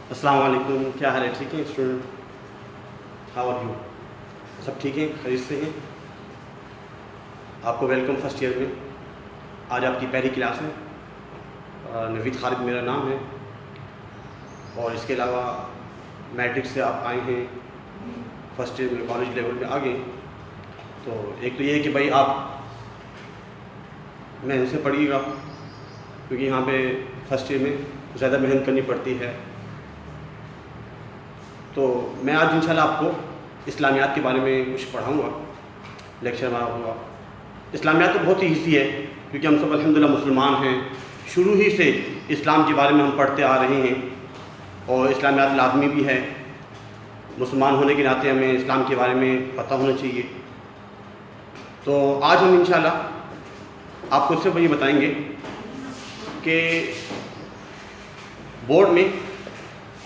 السلام علیکم، کیا حال ہے؟ ٹھیک ہیں اسٹوڈنٹ؟ How are you? سب ٹھیک ہیں، خیریت سے ہیں؟ آپ کو ویلکم فرسٹ ایئر میں۔ آج آپ کی پہلی کلاس ہے۔ نوید خالد میرا نام ہے، اور اس کے علاوہ میٹرک سے آپ آئے ہیں، فرسٹ ایئر میں کالج لیول پہ آ گئے۔ تو ایک تو یہ ہے کہ بھائی آپ محنت سے پڑھیے گا، کیونکہ یہاں پہ فرسٹ ایئر میں زیادہ محنت کرنی پڑتی ہے۔ تو میں آج انشاءاللہ آپ کو اسلامیات کے بارے میں کچھ پڑھاؤں گا، لیکچر میں ہوں گا۔ اسلامیات تو بہت ہی ایزی ہے، کیونکہ ہم سب الحمدللہ مسلمان ہیں، شروع ہی سے اسلام کے بارے میں ہم پڑھتے آ رہے ہیں، اور اسلامیات لازمی بھی ہے۔ مسلمان ہونے کے ناطے ہمیں اسلام کے بارے میں پتہ ہونا چاہیے۔ تو آج ہم انشاءاللہ آپ کو صرف یہ بتائیں گے کہ بورڈ میں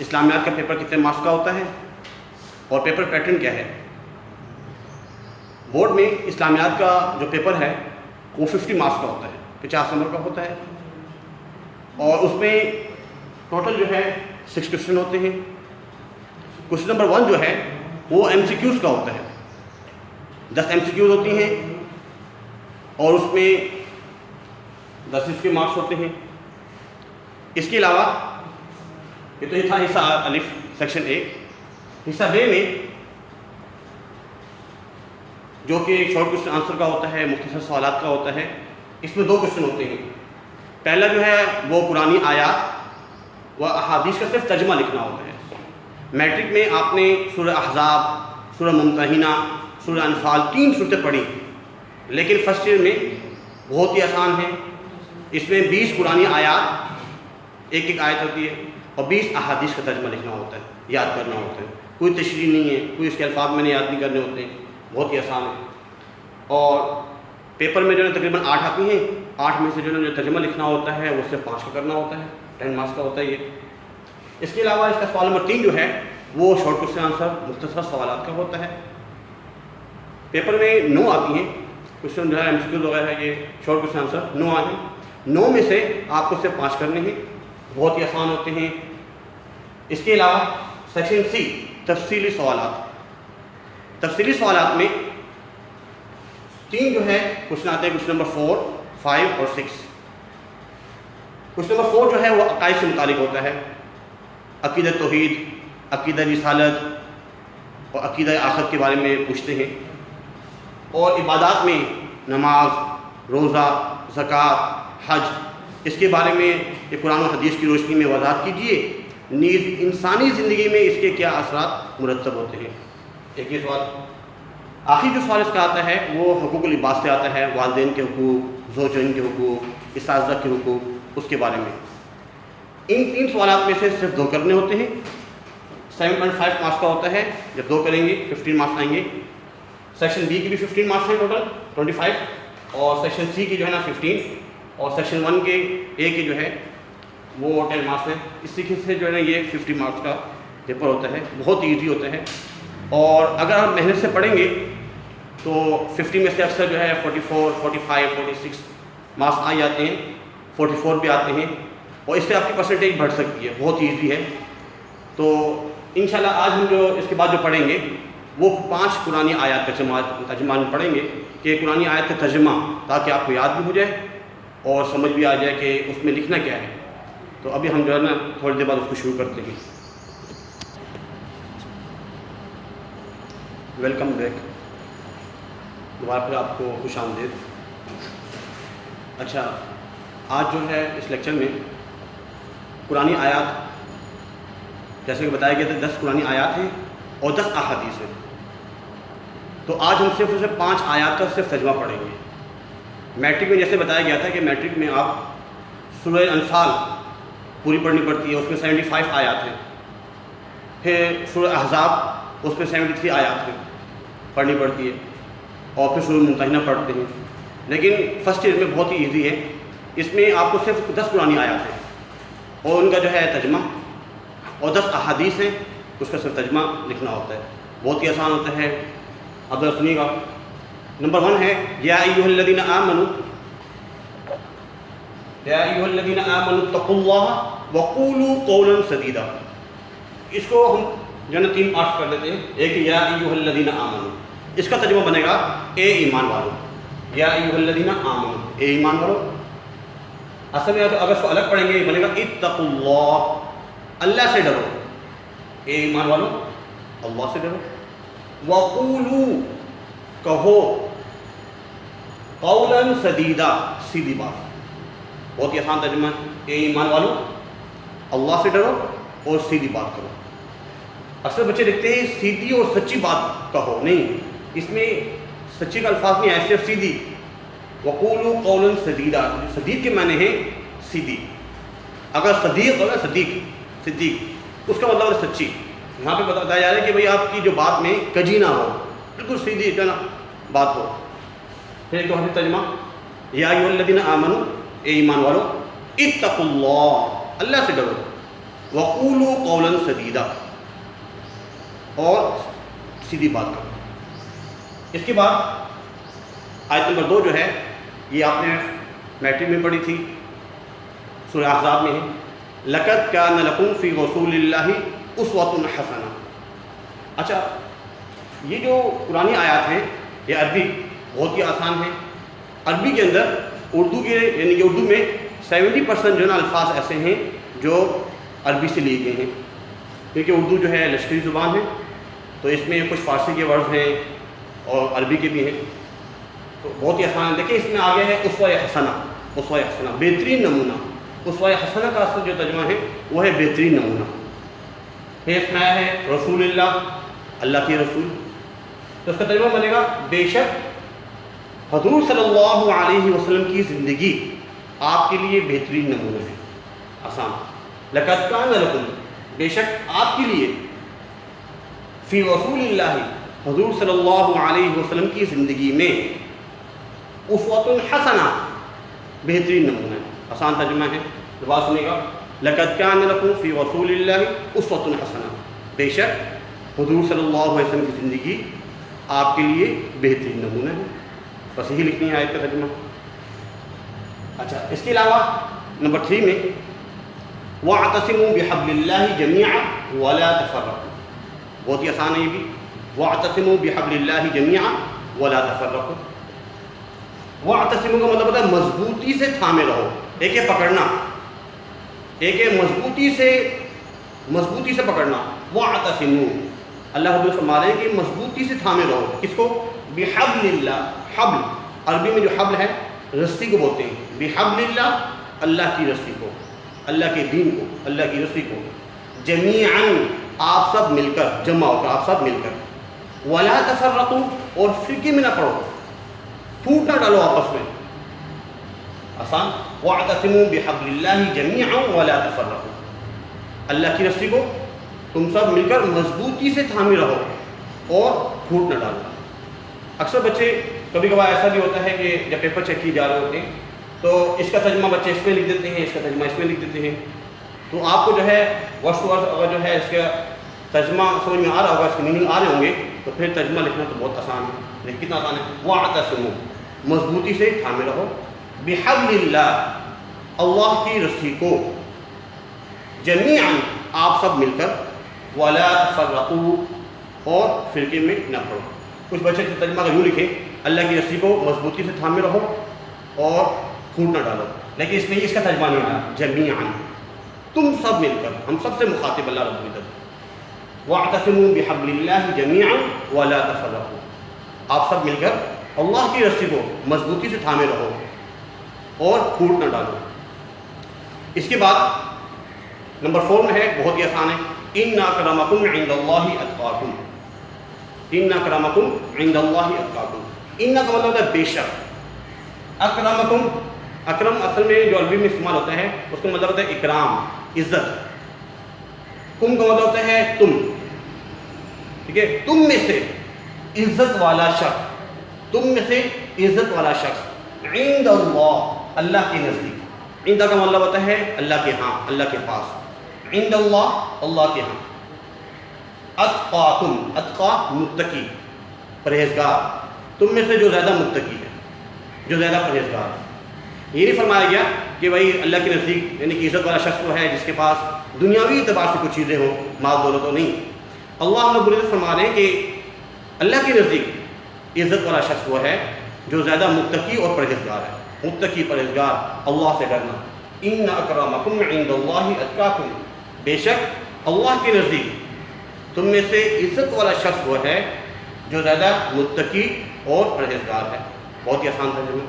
اسلامیات کا پیپر کتنے مارکس کا ہوتا ہے اور پیپر پیٹرن کیا ہے۔ بورڈ میں اسلامیات کا جو پیپر ہے وہ 50 مارکس کا ہوتا ہے، 50 نمبر کا ہوتا ہے، اور اس میں ٹوٹل جو ہے 6 کوشچن ہوتے ہیں۔ کوشچن نمبر 1 جو ہے وہ MCQs کا ہوتا ہے، 10 MCQs ہوتی ہیں، اور اس میں 10 اس کے مارکس ہوتے ہیں۔ اس کے علاوہ یہ تو یہ تھا حصہ الف سیکشن 1۔ حصہ بے میں جو کہ شارٹ کوشچن آنسر کا ہوتا ہے، مختصر سوالات کا ہوتا ہے، اس میں 2 کوشچن ہوتے ہیں۔ پہلا جو ہے وہ قرآنی آیات و احادیث کا صرف ترجمہ لکھنا ہوتا ہے۔ میٹرک میں آپ نے سورہ احزاب، سورہ ممتحنہ، سورہ انفال 3 صورتیں پڑھی، لیکن فرسٹ ایئر میں بہت ہی آسان ہے۔ اس میں 20 قرآنی آیات، ایک آیت ہوتی ہے، اور 20 احادیث کا ترجمہ لکھنا ہوتا ہے، یاد کرنا ہوتا ہے۔ کوئی تشریح نہیں ہے، کوئی اس کے الفاظ میں نے یاد نہیں کرنے ہوتے ہیں، بہت ہی آسان ہے۔ اور پیپر میں جو ہے تقریباً 8 آتی ہیں، 8 میں سے جو ہے ترجمہ لکھنا ہوتا ہے وہ صرف 5 کا کرنا ہوتا ہے، 10 مارکس کا ہوتا ہے یہ۔ اس کے علاوہ اس کا سوال نمبر 3 جو ہے وہ شارٹ کوشچن آنسر، مختصر سوالات کا ہوتا ہے۔ پیپر میں 9 آتی ہیں کوشچن، جو ہے MCQ وغیرہ ہے، یہ شارٹ کوشچن آنسر 9 آئے ہیں۔ 9 میں سے آپ کو صرف 5 کرنے ہیں، بہت ہی آسان ہوتے ہیں۔ اس کے علاوہ سیکشن C تفصیلی سوالات۔ تفصیلی سوالات میں 3 جو ہے کوشچن آتے ہیں، کوشچن نمبر 4، 5 اور 6۔ کوشچن نمبر 4 جو ہے وہ عقائد سے متعلق ہوتا ہے، عقیدہ توحید، عقیدہ رسالت اور عقیدہ آخرت کے بارے میں پوچھتے ہیں۔ اور عبادات میں نماز، روزہ، زکوٰۃ، حج، اس کے بارے میں یہ قرآن و حدیث کی روشنی میں وضاحت کیجیے، نیز انسانی زندگی میں اس کے کیا اثرات مرتب ہوتے ہیں۔ ایک یہ سوال۔ آخری جو سوال اس کا آتا ہے وہ حقوق العباد سے آتا ہے، والدین کے حقوق، زوجین کے حقوق، اساتذہ کے حقوق، اس کے بارے میں۔ ان 3 سوالات میں سے صرف 2 کرنے ہوتے ہیں۔ 7.5 مارکس کا ہوتا ہے، جب 2 کریں گے 15 مارکس آئیں گے۔ سیکشن B کی بھی 15 مارکس ہیں ٹوٹل 25، اور سیکشن C کی جو ہے نا 15، اور سیکشن 1 کے A کے جو ہے وہ 10 مارکس ہیں۔ اس طریقے سے جو ہے نا یہ 50 مارکس کا پیپر ہوتا ہے، بہت ایزی ہوتا ہے۔ اور اگر آپ محنت سے پڑھیں گے تو 50 میں سے اکثر جو ہے 44، 45، 46 مارکس آ جاتے ہیں، 44 بھی آتے ہیں، اور اس سے آپ کی پرسنٹیج بڑھ سکتی ہے، بہت ایزی ہے۔ تو انشاءاللہ آج ہم جو اس کے بعد جو پڑھیں گے وہ 5 قرآنی آیات کا ترجمہ پڑھیں گے، کہ قرآنی آیت کا ترجمہ، تاکہ آپ کو یاد بھی ہو جائے اور سمجھ بھی آ جائے کہ اس میں لکھنا کیا ہے۔ تو ابھی ہم جو ہے نا تھوڑی دیر بعد اس کو شروع کرتے ہیں۔ ویلکم بیک، دوبارہ پھر آپ کو خوش آمدید۔ اچھا، آج جو ہے اس لیکچر میں قرآنی آیات، جیسے کہ بتایا گیا تھا 10 قرآنی آیات ہیں اور 10 احادیث ہیں۔ تو آج ہم صرف 5 آیات کا صرف ترجمہ پڑھیں گے۔ میٹرک میں جیسے بتایا گیا تھا کہ میٹرک میں آپ سورہ انفال پوری پڑھنی پڑتی ہے، اس میں 75 آیات ہیں۔ پھر سورہ احزاب، اس میں 73 آیات ہیں، پڑھنی پڑتی ہے، اور پھر سورہ ممتحنہ پڑھتے ہیں۔ لیکن فرسٹ ایئر میں بہت ہی ایزی ہے، اس میں آپ کو صرف 10 قرآنی آیات ہیں، اور ان کا جو ہے ترجمہ، اور 10 احادیث ہیں، اس کا صرف ترجمہ لکھنا ہوتا ہے، بہت ہی آسان ہوتا ہے۔ اب ذرا سنیے گا۔ نمبر 1 ہے یا ایھا الذین آمنوا، یا ایھا الذین آمنوا اتقوا اللہ وقولوا قولا سدیدا۔ اس کو ہم جو ہے نا 3 پارٹس کر لیتے ہیں. ایک یا ایھا الذین آمنوا، اس کا ترجمہ بنے گا اے ایمان والو. یا ایھا الذین آمنوا، اے ایمان والو. اصل میں اگر اس کو الگ پڑھیں گے بنے گا اتقوا اللہ، اللہ سے ڈرو. اے ایمان والو اللہ سے ڈرو. وقولوا، کہو، قولا سدیدا، سیدھی بات. بہت ہی آسان ترجمہ ہے. اے ایمان والو اللہ سے ڈرو اور سیدھی بات کرو. اکثر بچے لکھتے ہیں سیدھی اور سچی بات کہو، نہیں، اس میں سچی کا الفاظ نہیں ہے، صرف سیدھی. وقولوا قولا سدیدا، صدیق کے معنی ہے سیدھی. اگر صدیق ہوگا صدیق اس کا مطلب ہے سچی. یہاں پہ بتایا جا رہا ہے کہ بھئی آپ کی جو بات میں کجی نہ ہو، بالکل سیدھی جو ہے نا بات ہو. پھر ایک دوسرا ترجمہ یا ایھا الذین آمنوا، اے ایمان والو، اتقوا اللہ، اللہ سے ڈرو. وقولوا قولا سدیدا، اور سیدھی بات کرو. اس کے بعد آیت نمبر 2 جو ہے یہ آپ نے میٹرک میں پڑھی تھی، سورہ احزاب میں ہے. لقد کان لکم فی رسول اللہ اسوۃ حسنہ. اچھا، یہ جو قرآنی آیات ہیں یہ عربی بہت ہی آسان ہے. عربی کے اندر اردو کے یعنی کہ اردو میں 70% جو ہے نا الفاظ ایسے ہیں جو عربی سے لیے گئے ہیں، کیونکہ اردو جو ہے لشکری زبان ہے تو اس میں کچھ فارسی کے ورڈز ہیں اور عربی کے بھی ہیں. تو بہت ہی آسان ہے. دیکھیں اس میں آگے ہے اسوہ حسنہ. اسوہ حسنہ بہترین نمونہ. اسوہ حسنہ کا اصل جو ترجمہ ہے وہ ہے بہترین نمونہ. پھر اس میں آیا ہے رسول اللہ، اللہ کے رسول. تو اس کا ترجمہ بنے گا بے شک حضور صلی اللہ علیہ وسلم کی زندگی آپ کے لیے بہترین نمونہ ہے. آسان. لقد کان لکم، بے شک آپ کے لیے، فی رسول اللہ، حضور صلی اللہ علیہ وسلم کی زندگی میں، اسوۃ حسنہ، بہترین نمونہ ہے. آسان ترجمہ ہے، بات سنیے گا. لقد کان لکم فی رسول اللہ اسوۃ حسنہ، بے شک حضور صلی اللہ علیہ وسلم کی زندگی آپ کے لیے بہترین نمونہ ہے. بس یہی لکھنی ہے آیت کا ترجمہ. اچھا، اس کے علاوہ نمبر 3 میں وَاعْتَصِمُوا بِحَبْلِ اللَّهِ جَمِيعًا وَلَا تَفَرَّقُوا. بہت ہی آسان ہے یہ بھی. وَاعْتَصِمُوا بِحَبْلِ اللَّهِ جَمِيعًا وَلَا تَفَرَّقُوا. وَاعْتَصِمُوا کا مطلب ہوتا ہے مضبوطی سے تھامے رہو. ایک ہے پکڑنا، ایک ہے مضبوطی سے پکڑنا. وَاعْتَصِمُوا، اللہ حضور فرما رہے ہیں کہ مضبوطی سے تھامے رہو. کس کو؟ بِحَبْلِ اللَّهِ. حبل عربی میں جو حبل ہے رسی کو بولتے ہیں. بِحَبْلِ اللَّهِ، اللہ کی رسی کو، اللہ کے دین کو، اللہ کی رسی کو. جمیعاً، آپ سب مل کر، جمع ہو کر، آپ سب مل کر. وَلَا تَفَرَّقُوا، اور فرقے میں نہ پڑو، پھوٹ نہ ڈالو آپس میں. آسان. وَاعْتَصِمُوا بِحَبْلِ اللَّهِ جَمِيعًا وَلَا تَفَرَّقُوا، اللہ کی رسی کو تم سب مل کر مضبوطی سے تھامے رہو اور پھوٹ نہ ڈالو. اکثر بچے کبھی کبھار ایسا بھی ہوتا ہے کہ جب پیپر چیک کیے جا رہے ہوتے ہیں تو اس کا ترجمہ بچے اس میں لکھ دیتے ہیں، اس کا ترجمہ اس میں لکھ دیتے ہیں. تو آپ کو جو ہے ورڈ ٹو ورڈ اگر جو ہے اس کا ترجمہ سمجھ میں آ رہا ہوگا، اس کے میننگ آ رہے ہوں گے، تو پھر ترجمہ لکھنا تو بہت آسان ہے. لیکن کتنا آسان ہے. وَاعْتَصِمُوا، مضبوطی سے تھامے رہو. بِحَبْلِ اللَّهِ، اللہ کی رسی کو. جمیعاً، آپ سب مل کر. وَلَا تَفَرَّقُوا، اور فرقے میں نہ پڑو. کچھ بچے ترجمہ کا یوں لکھیں اللہ کی رسی کو مضبوطی سے تھامے رہو اور پھوٹ نہ ڈالو. لیکن اس میں اس کا ترجمہ نہیں آیا. جمیعاً، تم سب مل کر، ہم سب سے مخاطب اللہ رب العزت. وَاعْتَصِمُوا بِحَبْلِ اللَّهِ جَمِيعًا وَلَا تَفَرَّقُوا، آپ سب مل کر اللہ کی رسی کو مضبوطی سے تھامے رہو اور پھوٹ نہ ڈالو. اس کے بعد نمبر 4 میں ہے، بہت ہی آسان ہے. إِنَّ أَكْرَمَكُمْ عِنْدَ اللَّهِ أَتْقَاكُمْ. إِنَّ أَكْرَمَكُمْ عِنْدَ اللَّهِ أَتْقَاكُمْ. إِنَّ کا مطلب ہے بے شک. اکرمکم، اکرم اصل میں جو عربی میں استعمال ہوتا ہے اس کا مطلب ہوتا ہے اکرام، عزت. کم کا مطلب ہوتا ہے تم. ٹھیک ہے، تم میں سے عزت والا شخص، تم میں سے عزت والا شخص. عند اللہ، اللہ کے نزدیک. عند کا مطلب ہوتا ہے اللہ کے ہاں، اللہ کے پاس. عند اللہ، اللہ کے ہاں. اتقاکم، اتقا متقی، پرہیزگار. تم میں سے جو زیادہ متقی ہے، جو زیادہ پرہیزگار ہے. یہ نہیں فرمایا گیا کہ بھائی اللہ کے نزدیک یعنی کہ عزت والا شخص وہ ہے جس کے پاس دنیاوی اعتبار سے کچھ چیزیں ہوں، مال دولت تو نہیں۔ اللہ رب العزت فرما رہے ہیں کہ اللہ کے نزدیک عزت والا شخص وہ ہے جو زیادہ متقی اور پرہیزگار ہے۔ متقی پرہیزگار، اللہ سے ڈرنا۔ ان اکرمکم عند اللہ اتقاکم، بے شک اللہ کے نزدیک تم میں سے عزت والا شخص وہ ہے جو زیادہ متقی اور پرہیزگار ہے۔ بہت ہی آسان ترجمہ۔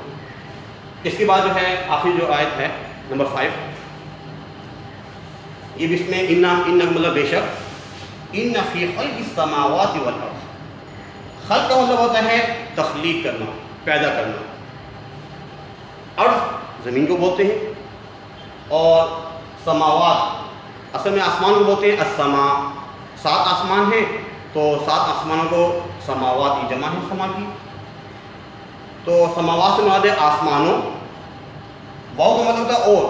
اس کے بعد جو ہے آخری جو آیت ہے نمبر 5، یہ بھی اس میں ان مطلب بے شک، ان فی خلق السماوات والارض، خلق کا مطلب ہوتا ہے تخلیق کرنا، پیدا کرنا۔ ارض زمین کو بولتے ہیں، اور سماوات اصل میں آسمان کو بولتے ہیں السما۔ 7 آسمان ہیں تو 7 آسمانوں کو سماوات کی جمع ہے سما کی، تو سماوات سے مراد ہے آسمانوں، واو کا مطلب ہوتا ہے اور،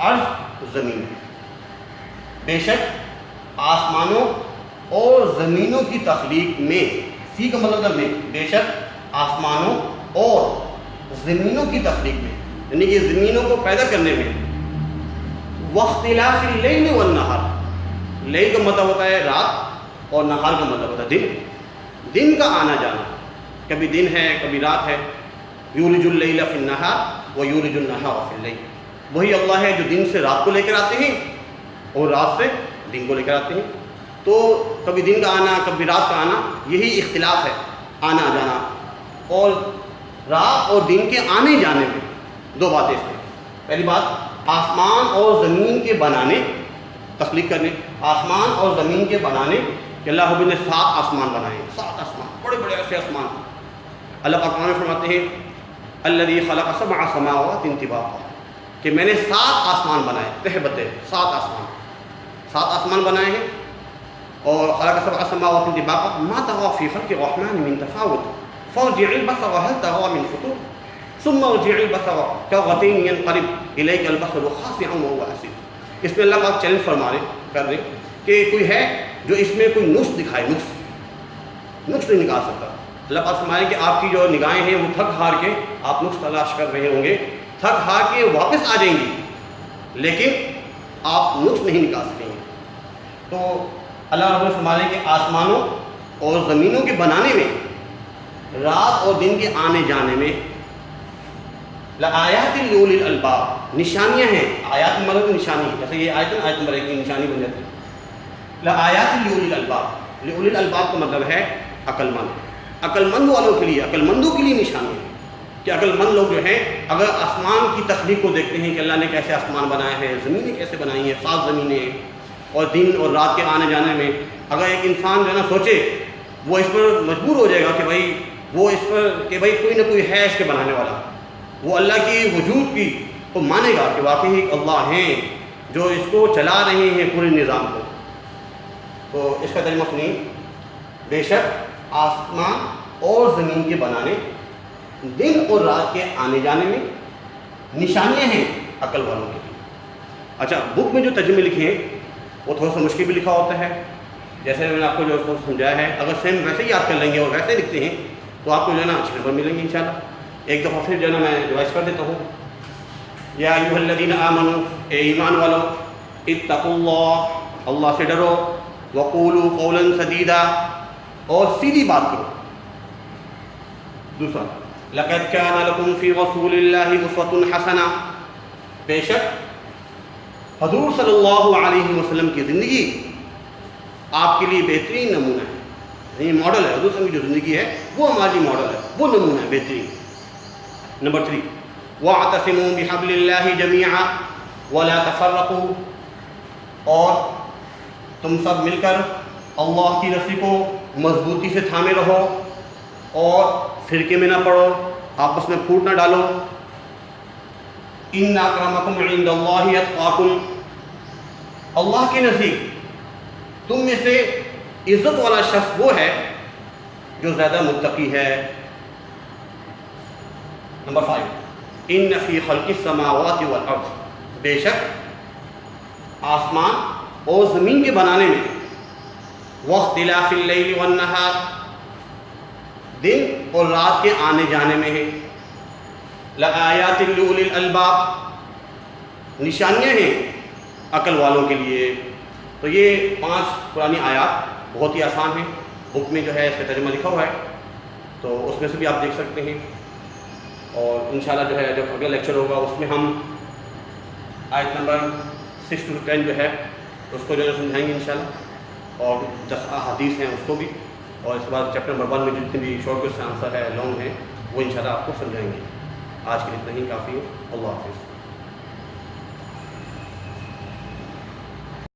ارض زمین۔ بے شک آسمانوں اور زمینوں کی تخلیق میں، فی کا مطلب ہے میں، بے شک آسمانوں اور زمینوں کی تخلیق میں، یعنی کہ زمینوں کو پیدا کرنے میں، واختلاف اللیل والنہار، لیل کا مطلب ہوتا ہے رات اور نہار کا مطلب ہوتا ہے دن، دن کا آنا جانا، کبھی دن ہے کبھی رات ہے۔ یولج اللیل فی النہار ویولج النہار فی اللیل، وہی اللہ ہے جو دن سے رات کو لے کر آتے ہیں اور رات سے دن کو لے کر آتے ہیں۔ تو کبھی دن کا آنا کبھی رات کا آنا، یہی اختلاف ہے، آنا جانا۔ اور رات اور دن کے آنے جانے میں 2 باتیں اس میں، پہلی بات آسمان اور زمین کے بنانے، تخلیق کرنے، آسمان اور زمین کے بنانے، کہ اللہ رب نے 7 آسمان بنائے، 7 آسمان، بڑے بڑے ایسے آسمان۔ اللہ پاک قرآن میں فرماتے ہیں الذی خلق 7 سماوات طباقا، کہ میں نے 7 آسمان بنائے تہ بتہ، 7 آسمان بنائے ہیں۔ اور خلق 7 سماوات طباقا ما طغى في خلق الرحمن من تفاوت فارجع البصر هل ترى من فطور ثم ارجع البصر كرتين ينقلب اليك البصر خاسئا وهو حسير۔ اس میں اللہ پاک چیلنج فرما رہے کر رہے کہ کوئی ہے جو اس میں کوئی نقص دکھائے، نقص نہیں نکال سکتا۔ اللہ پاک فرمائے کہ آپ کی جو نگاہیں ہیں وہ تھک ہار کے آپ نقص تلاش کر رہے ہوں گے، تھک ہار کے واپس آ جائیں گی، لیکن آپ نقص نہیں نکال سکیں گے۔ تو اللہ رب فرمائے کہ آسمانوں اور زمینوں کے بنانے میں، رات اور دن کے آنے جانے میں، لآیات لأولی الالباب، نشانیاں ہیں۔ آیات مطلب نشانی، جیسے یہ آیت نمبر 1 کی نشانی بن جاتی ہے۔ لآیات لأولی الالباب، لأولی الالباب کا مطلب ہے عقل مند، عقل مند والوں کے لیے، عقل مندوں کے لیے نشانی ہے کہ عقل مند لوگ جو ہیں اگر آسمان کی تخلیق کو دیکھتے ہیں کہ اللہ نے کیسے آسمان بنایا ہے، زمینیں کیسے بنائی ہیں، 7 زمینیں ہیں، اور دن اور رات کے آنے جانے میں اگر ایک انسان جو ہے نا سوچے، وہ اس پر مجبور ہو جائے گا کہ بھائی وہ اس پر کہ بھائی کوئی نہ کوئی ہے اس کے بنانے والا، وہ اللہ کی وجود کی تو مانے گا کہ واقعی اللہ ہیں جو اس کو چلا رہے ہیں پورے نظام کو۔ تو اس کا ترجمہ سنیے، بے شک آسمان اور زمین کے بنانے، دن اور رات کے آنے جانے میں نشانیاں ہیں عقل والوں کے لیے۔ اچھا، بک میں جو ترجمے لکھے ہیں وہ تھوڑا سا مشکل بھی لکھا ہوتا ہے، جیسے میں نے آپ کو جو سمجھایا ہے، اگر سیم ویسے ہی یاد کر لیں گے اور ویسے لکھتے ہیں تو آپ کو جو ہے نا اچھے نمبر ملیں گے انشاءاللہ۔ ایک دفعہ پھر جو ہے نا میں ریوائز کر دیتا ہوں۔ یا ایھا الذین آمنوا، اے ایمان والو، اتقوا اللہ، اللہ سے ڈرو، وقولوا قولا سدیدا، اور سیدھی بات کرو۔ دوسرا، لقد کان لکم فی رسول اللہ اسوۃ حسنہ، بے شک حضور صلی اللہ علیہ وسلم کی زندگی آپ کے لیے بہترین نمونہ ہے، یہ ماڈل ہے، حضور صلی اللہ علیہ وسلم کی جو زندگی ہے وہ ہماری ماڈل ہے، وہ نمونہ ہے بہترین۔ نمبر 3، وَاعْتَصِمُوا بِحَبْلِ اللَّهِ جَمِيعًا وَلَا تَفَرَّقُوا، اور تم سب مل کر اللہ کی رسی کو مضبوطی سے تھامے رہو اور فرقے میں نہ پڑو، آپس میں پھوٹ نہ ڈالو۔ إِنَّ أَكْرَمَكُمْ عِندَ اللَّهِ أَتْقَاكُمْ، اللہ کے نزدیک تم میں سے عزت والا شخص وہ ہے جو زیادہ متقی ہے۔ نمبر 5، إِنَّ فِي خَلْقِ السَّمَاوَاتِ وَالْأَرْضِ، بے شک آسمان اور زمین کے بنانے میں، وَاخْتِلَافِ اللَّيْلِ وَالنَّهَارِ، دن اور رات کے آنے جانے میں ہے، لَآيَاتٍ لِأُولِي الْأَلْبَابِ، نشانیاں ہیں عقل والوں کے لیے. تو یہ 5 قرآنی آیات بہت ہی آسان ہیں. بک میں جو ہے اس کا ترجمہ لکھا ہوا ہے، تو اس میں سے بھی آپ دیکھ سکتے ہیں. اور انشاءاللہ جو ہے جب اگلا لیکچر ہوگا اس میں ہم آیت نمبر 6 to 10 جو ہے اس کو جو ہے سمجھائیں گے انشاءاللہ، اور 10 احادیث ہیں اس کو بھی، اور اس کے بعد چیپٹر نمبر 1 میں جتنے بھی شارٹ کوسچن آنسر ہے لانگ ہیں وہ انشاءاللہ آپ کو سمجھائیں گے. آج کے لیے اتنا ہی کافی ہے. اللہ حافظ.